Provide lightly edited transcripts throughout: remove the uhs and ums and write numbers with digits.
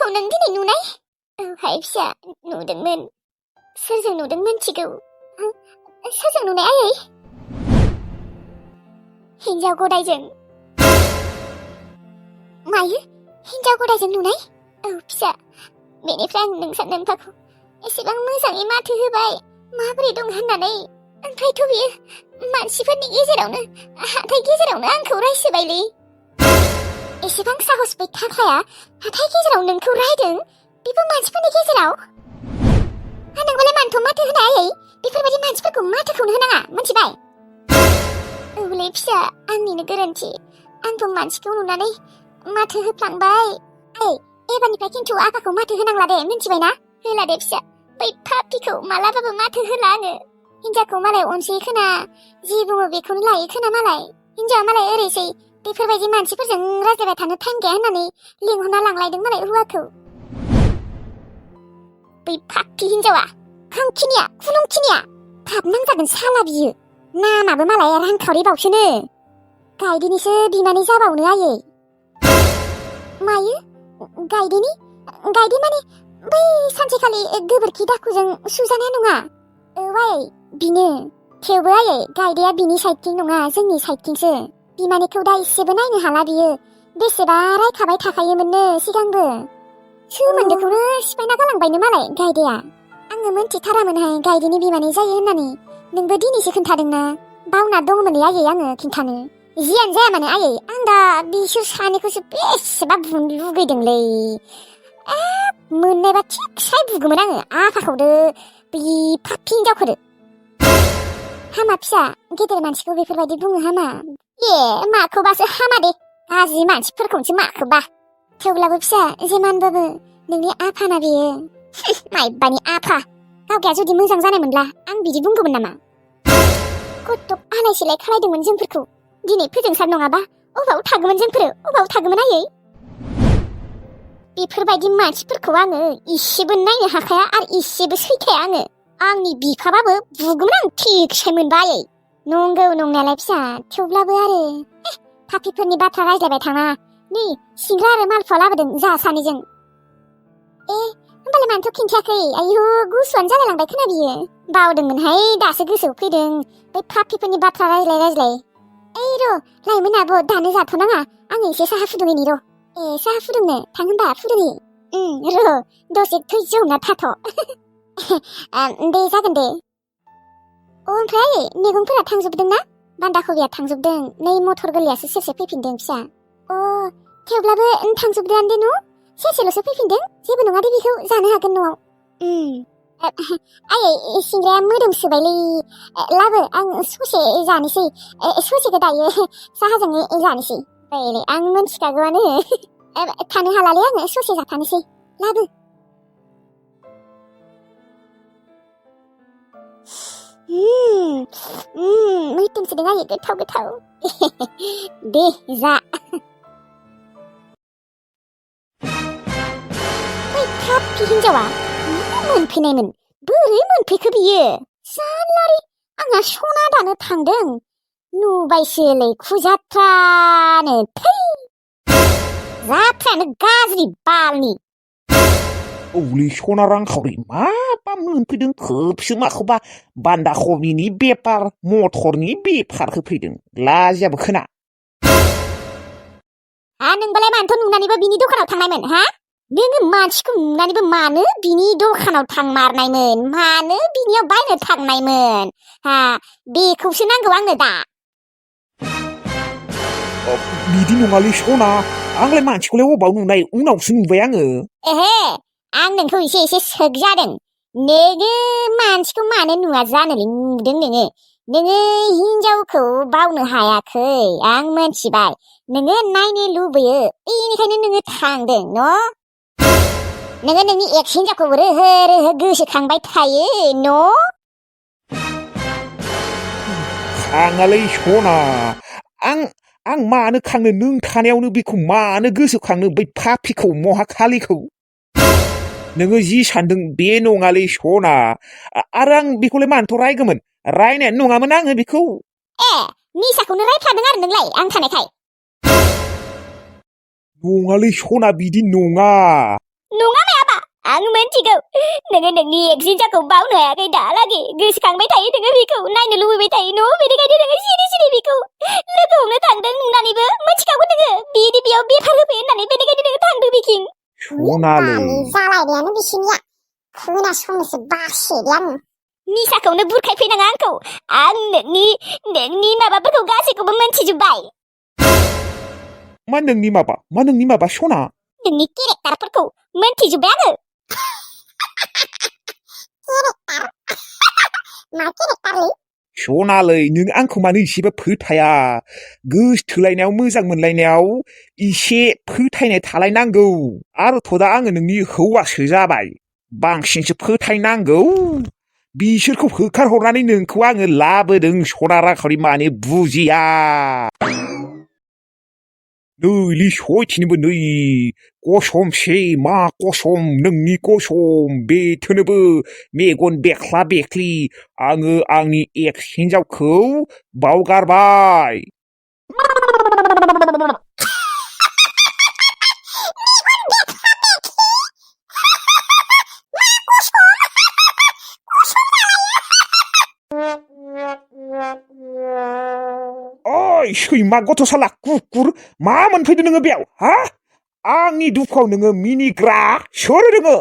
आंखौ नों दिनै नुनाय? औहाय फिसा नुदोंमोन। सोरजों नुदों मिन्थिगौ? सोरजों नुनाय आयै? हिन्जाव गदायजों। मायो? हिन्जाव गदायजों नुनाय? औ फिसा, बेनिफ्राय आं नोंसा नोम्फाखौ एसेबां मोजाङै माथो होबाय माबोरै दं होननानै, ओमफ्रायथ' बियो मानसिफोरनि गेजेरावनो हाथाय गेजेरावनो आंखौ रायसोबायलै। एसेबां साहस बे थाखाया हाथाय गेजेराव नोंखौ रायदों, बेबो मानसिफोरनि गेजेराव? नोंबालाय मानोथ' माथो होनाय आयै? बेफोरबायदि मानसिफोरखौ माथोखौनो होनाङा, मिथिबाय? औलै फिसा, आंनिनो गोरोन्थि। आंबो मानसिखौ नुनानै माथो होफ्लांबाय। एबारनिफ्राय खिन्थु आफाखौ माथो होनांला दे, मिथिबायना? होला दे फिसा, बै पापिखौ मालाबाबो माथो होला आङो। हिन्जावखौ मालाय अनसै खोना, जि बुङो बेखौनो लायो खोना मालाय। हिन्जावा मालाय ओरैसै, बेफोरबायदि मानसिफोरजों रायज्लायबाय थानो टाइम गैया होननानै लिंहरना लांलायदों मालाय हौवाखौ। बै पापि हिन्जावा, हांखिनिया, खुनुंखिनिया, थाब नांजागोन साला बियो। नामाबो मालाय रांखावरि बावसोनो। गायदेनिसो बिमानै जाबावनो आयै। मायो? गायदेनि? गायदे माने बै सानसेखालि गोबोरखि दाखुजों सुजानाया नङा? औ आयै, बिनो। थेवबो आयै, गायदेया बिनि साइडथिं नङा, जोंनि साइडथिंसो। बिमानैखौ दा इसेबो नायनो हाला बियो। बेसेबा रायखाबाय थाखायोमोननो सिगांबो। सोमोन्दोखौनो सिफायना गालांबायनो मालाय गायदेया। आङो मोनथिथारामोनहाय गायदेनि बिमानै जायो होननानै। नोंबो दिनैसो खोन्थादोंना? बावना दंमोनलै आयै आङो खिन्थानो। जियानो जाया मानो आयै, आं दा बिसोर सानैखौसो बेसेबा बुनो लुगैदोंलै। मोननायबा थिगसाय बुगौमोन आङो आफाखौदो बि पापि हिन्जावखौदो। हामा फिसा, गेदेर मानसिखौ बेफोरबायदि बुङो हामा। माखौबासो हामा दे, गाज्रि मानसिफोरखौसो माखौबा। थेवब्लाबो फिसा, जेमानबाबो नोंनि आफाना बेयो। माइबानि आफा, गावगाया जुदि मोजां जानायमोनब्ला आं बिदि बुंगौमोन नामा? कत्तक आलाय सिलाय खालायदोंमोन जोंफोरखौ। दिनै फोजोंसार नङाबा अबाव थागौमोन जोंफोरो, अबाव थागौमोन आयै? बेफोरबायदि मानसिफोरखौ आङो इसेबो नायनो हाखाया आरो इसेबो सैखाया आङो। आंनि बिफाबाबो बुगौमोन आं थिगसे मोनबा आयै। नंगौ नंनायालाय फिसा, थेवब्लाबो आरो पापिफोरनि बाथ्रा रायज्लायबाय थाङा। नै सिंग्रा आरो मालफुवा लाबोदों जा सानैजों। होमबालाय मानोथ' खिन्थायाखै? आयु, गुसुआनो जालायलांबाय खोना बियो। बावदोंमोनहाय, दासो गोसोआव फैदों। बै पापिफोरनि बाथ्रा रायज्लाय रायज्लाय। लाइमोन आब', दानो जाथ'नाङा, आङो एसे साहा फुदुंहैनि र'। साहा फुदुंनो थां होनबा फुदुंहै। र' दसे धैज्य हमना थाथ'। दे जागोन दे। ओमफ्राय मैगंफोरा थांजोबदों ना? बान्दा कबिया थांजोबदों, नै मटर गोरलैयासो सेरसे फैफिनदों फिसा। थेवब्लाबो थांजोबदोआनो दे न'? सेरसेल'सो फैफिनदों, जेबो नङा दे, बेखौ जानो हागोन न'आव। आयै, सिंग्राया मोदोमसोबायलै। लाबो, आं ससे जानोसै। ससेखौ दायो साहाजों जानोसै। आं मोनथिखागौआनो। थानो हालालै आङो, ससे जाखानोसै। लाबो। मोदोमसोदों आयै, गोथाव गोथाव। दे जा। बै पापि हिन्जावा मोनफैनायमोन, बोरै मोनफैखो बियो? सालारि, आंहा सना दानो थांदों, नुबायसोलै खुजाथ्रानो। थै, जाथ्रायानो गाज्रि बालनि। औलै सना रांखावरि, माबा मोनफैदों खोबसो माखौबा बान्दा कबिनि बेपार, मटरनि बेफार होफैदों, लाजियाबो खोना। नोंबालाय मानोथ' नुनानैबो बिनि दखानाव थांनायमोन? नोङो मानसिखौ नुनानैबो मानो बिनि दखानाव थांमारनायमोन? मानो बिनियाव बायनो थांनायमोन? बेखौसो नांगौ आंनो दा। बिदि नङालै सना, आंलाय मानसिखौलाय अबाव नुनाय, उनावसो नुबाय आङो। आं नोंखौ एसे एसे सोग जादों। नोङो मानसिखौ मानो नुवा जानोलै, नुदों नोङो। नोङो हिन्जावखौ बावनो हायाखै, आं मोनथिबाय। नोङो नायनो लुबैयो, बेनिखायनो नोङो थांदों न'? नोङो नोंनि एक्स हिन्जावखौ रोहो रोहो गोसोखांबाय थायो न'? खाङालै सना, आं मानो खांनो, नों थानायावनो बेखौ मानो गोसोखांनो, बै पापिखौ, महाखालिखौ? नोङो जि सानदों बे नङालै सना, आरो आं बेखौलाय मानोथ' रायगौमोन? रायनायानो नङामोन आङो बेखौ। निसाखौनो रायफ्लादों आरो नोंलाय आं थानायखाय? नङालै सना, बिदि नङा। नङा मायाबा आं मोनथिगौ नोङो नोंनि एक्स हिन्जावखौ बावनो हायाखै दालागै गोसोखांबाय थायो नोङो बेखौ नायनो लुबैबाय थायो न' बेनिखायनो नोङो सिरि सिरि बेखौ लोगो हमनो थांदों नंनानैबो मिथिखागौ नोङो बिदि बेयाव बेफार होफैयो होननानै बेनिखायनो नोङो थांदों बिथिं सनालै जालायनायानो बिसिनिया खोनासंनोसो बासोदे आङो निसाखौनो बुरखायफैनाङा आंखौ आं नोंनि माबाफोरखौ गासैखौबो मोनथिजोब्बाय मा नोंनि माबा सना नोंनि केरेक्टारफोरखौ मोनथिजोब्बाय आङो केरेक्टार मा केरेक्टारलै सनालै नों आंखौ मानो एसेबो फोथाया गोसथोलायनायाव मोजां मोनलायनायाव एसे फोथायनाय थालायनांगौ आरोथ' दा आङो नोंनि हौवासो जाबाय बांसिनसो फोथायनांगौ बिसोरखौ होखारहरनानै नोंखौ आङो लाबोदों सना रांखावरि माने बुजिया नैलै सयथिनोबो नै कसमसे मा कसम नोंनि कसम बेथोनोबो मेगन बेख्ला बेख्लि आङो आंनि एक्स हिन्जावखौ बावगारबाय ओइ सैमा गथ' साला कुकुर मा मोनफैदों नोङो बेयाव हा आंनि दुखुआव नोङो मिनिग्रा सोर नोङो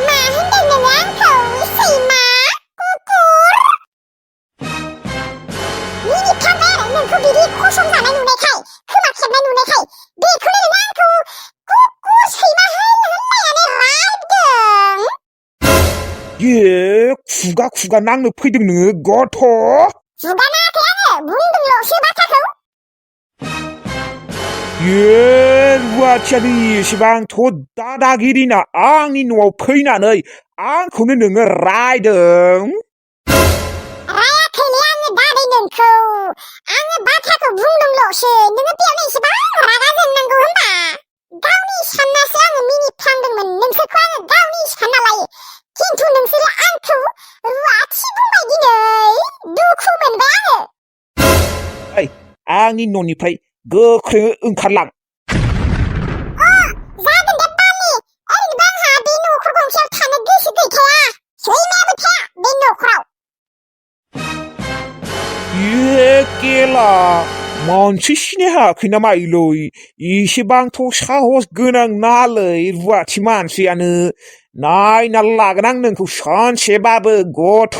मा होनदों नोङो आंखौ सैमा कुकुर मिनिथारबाय आरो नोंखौ बिदि खसम जानाय नुनायखाय खोमा खेबनाय नुनायखाय बेखौनो नोङो आंखौ कुकुर सैमा होननायानो रायदों खुगा नांनो फैदों नोङो गथ' खुगा नाङाखै आङो बुंदोंल'सो बाथ्राखौ रुवाथियानो एसेबांथ' दादागिरिना आंनि न'आव फैनानै आंखौनो नोङो रायदों रायाखैलै आङो दादै नोंखौ आङो बाथ्राखौ बुंदोंल'सो नोङो बेयावनो एसेबां रागा जोंनांगौ होनबा गावनि साननासो आङो मिनिफ्लांदोंमोन नोंसोरखौ आङो गावनि सानना लायो खिन्थु नोंसोरो आंखौ रुवाथि बुंबाय दिनै दुखु मोनबाय आङो आंनि न'निफ्राय गोख्रै ओंखारलां जागोन दे बालि ओरैनोबो आंहा बे न'खर गंसेयाव थानो गोसो गैखाया सैमायाबो थाया बे न'खराव केला मानसि सिनाय हायाखै नामा इलै एसेबांथ' साहस गोनां नालै रुवाथि मानसियानो नायना लागोन आं नोंखौ सानसेबाबो गथ'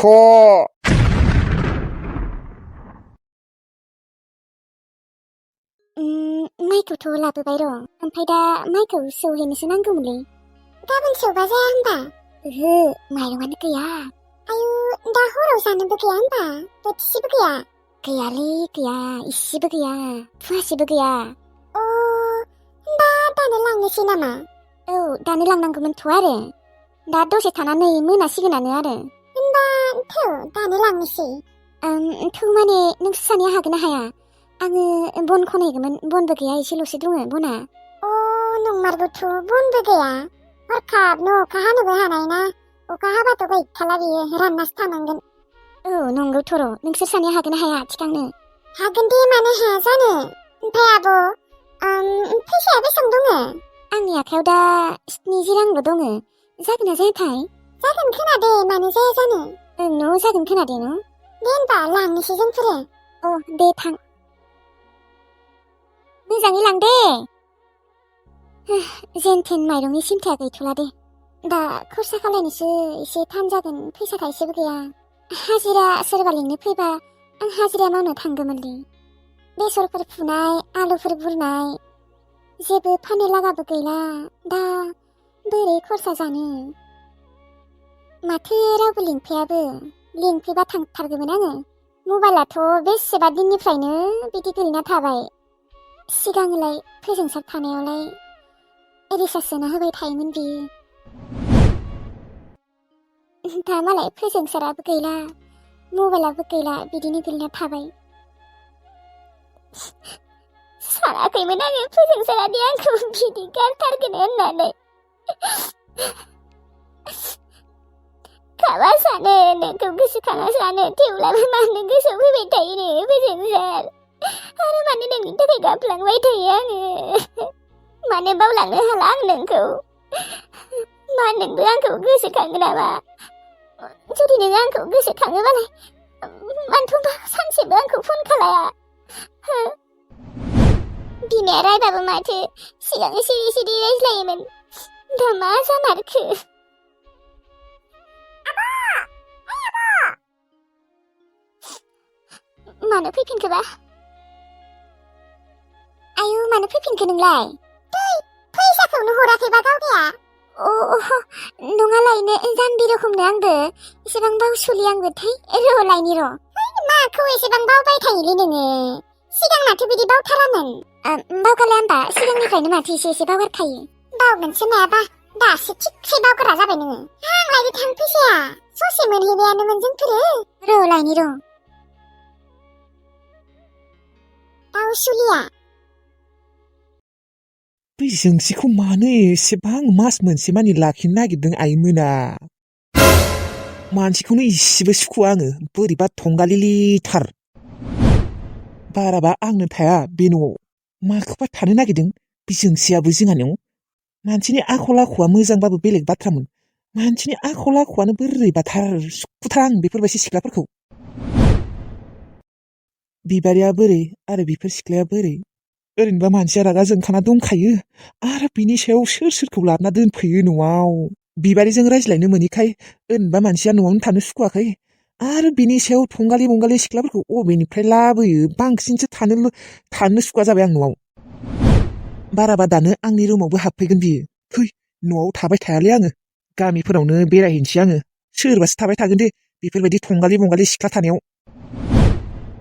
माइखौथ' लाबोबाय र' ओमफ्राय दा माइखौ सौहैनोसो नांगौमोनलै गाबोन सौबा जाया होनबा ओहो माइरंआनो गैया आयु दा हराव जानोबो गैया होनबा बोथिसेबो गैया गैयालै गैया इसेबो गैया फुवासेबो गैया होनबा दानो लांनोसै नामा औ दानो लांनांगौमोनथ' आरो दा दसे थानानै मोनासिगोनानो आरो होनबा थौ दानो लांनोसै थौ माने नोंसोर सानैया हागोन ना हाया आङो बन खनायगौमोन बनबो गैया एसेल'सो दङ बना नंमारगौथ' बनबो गैया हरखाब अखा हानोबो हानाय ना अखा हाबाथ' गैखाला बियो राननासो थानांगोन औ नंगौथ' र' नोंसोर सानैया हागोन ना हाया थिखांनो हागोन दे मानो हाया जानो ओमफ्राय आब' फैसाया बेसेबां दङ आंनि आखायाव दा 70 रांल' दङ जागोन ना जायाथाय जागोन खोना दे मानो जाया जानो न' जागोन खोना दे न' दे होनबा लांनोसै जोंफोरो दे थां मोजाङै लां दे जेनथेन माइरंनि सिन्थाया गैथ'ला दे दा खरसा खालायनोसो एसे थान जागोन फैसा थाइसेबो गैया हाजिरा सोरबा लिंनो फैबा आं हाजिरा मावनो थांगौमोनलै बेसरफोर फुनाय आलुफोर बुरनाय जेबो फाननो लागाबो गैला दा बोरै खरसा जानो माथो रावबो लिंफैयाबो लिंफैबा थांथारगौमोन आङो मबाइलाथ' बेसेबा दिननिफ्रायनो बिदि गोलैना थाबाय सिगांलाय फोजोंसार थानायावलाय रिसार्ज सोना होबाय थायोमोन बियो दा मालाय फोजोंसाराबो गैला मबाइलाबो गैला बिदिनो गोलैना थाबाय सानाखैमोन आङो फोजोंसारादि आंखौ बिदि गारथारगोन होननानै खाबा सानो नोंखौ गोसोखाङा सानो थेवब्लाबो मानो गोसोआव फैबाय थायो नो फोजोंसार आरो मानो नोंनि थाखाय गाबलांबाय थायो आङो मानो बावलांनो हाला आं नोंखौ मा नोंबो आंखौ गोसोखाङो नामा जुदि नों आंखौ गोसोखाङोबालाय मानोथ'बा सानसेबो आंखौ फन खालाया बिमाया रायबाबो माथो सिगां सिरि सिरि रायज्लायोमोन दा मा जामारखो मानो फैफिनखोबा आयु मानो फैफिनखो नोंलाय फैसाखौनो हराखैबा गावदाया नङा लायनो जाम्बि रखमनो आंबो एसेबां बावसुलि आंबो र' लायनि र' माखौ एसेबां बावबाय थायोलै नोङो सिगां माथो बिदि बावथारामोन बावगारलाय होमबा सिगांनिफ्रायनो माथो एसे एसे बावगारखायो बावगोनसो नायाबा दासो थिगसे बावगारा जाबाय नोङो आं लायनो थां फैसाया ससे मोनहैबायानोमोन जोंफोरो र' लायनि र' बावसुलिया बै जोंसिखौ मानो एसेबां मास मोनसे मानि लाखिनो नागिरदों आइमोना मानसिखौनो इसेबो सुखुआ आङो बोरैबा थंगालिलिथार बाराबा आंनो थाया बे न'आव माखौबा थानो नागिरदों बे जोंसियाबो जोंहानियाव मानसिनि आखल आखुआ मोजांबाबो बेलेग बाथ्रामोन मानसिनि आखल आखुआनो बोरैबाथार सुखुथारा आं बेफोरबायदि सिख्लाफोरखौ बिबारिया बोरै आरो बिफोर सिख्लाया बोरै ओरैनोबा मानसिया रागा जोंखाना दंखायो आरो बिनि सायाव सोर सोरखौ लाबोना दोनफैयो न'आव बिबारिजों रायज्लायनो मोनैखाय ओरैनोबा मानसिया न'आवनो थानो सुखुवाखै आरो बिनि सायाव थंगालि मंगालि सिख्लाफोरखौ अबेनिफ्राय लाबोयो बांसिनसो थानो सुखुवा जाबाय आं न'आव बाराबा दानो आंनि रुमावबो हाबफैगोन बियो फै न'आव थाबाय थायालै आङो गामिफोरावनो बेरायहैनोसै आङो सोरबासो थाबाय थागोन दे बेफोरबायदि थंगालि मंगालि सिख्ला थानायाव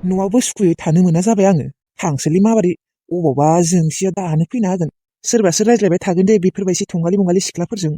न'आवबो सुखुयै थानो मोना जाबाय आङो थांसोलै माबोरै अबावबा जोंसिया दानो फैना होगोन सोरबासो रायज्लायबाय थागोन दे बेफोरबायदि थंगालि मंगालि सिख्लाफोरजों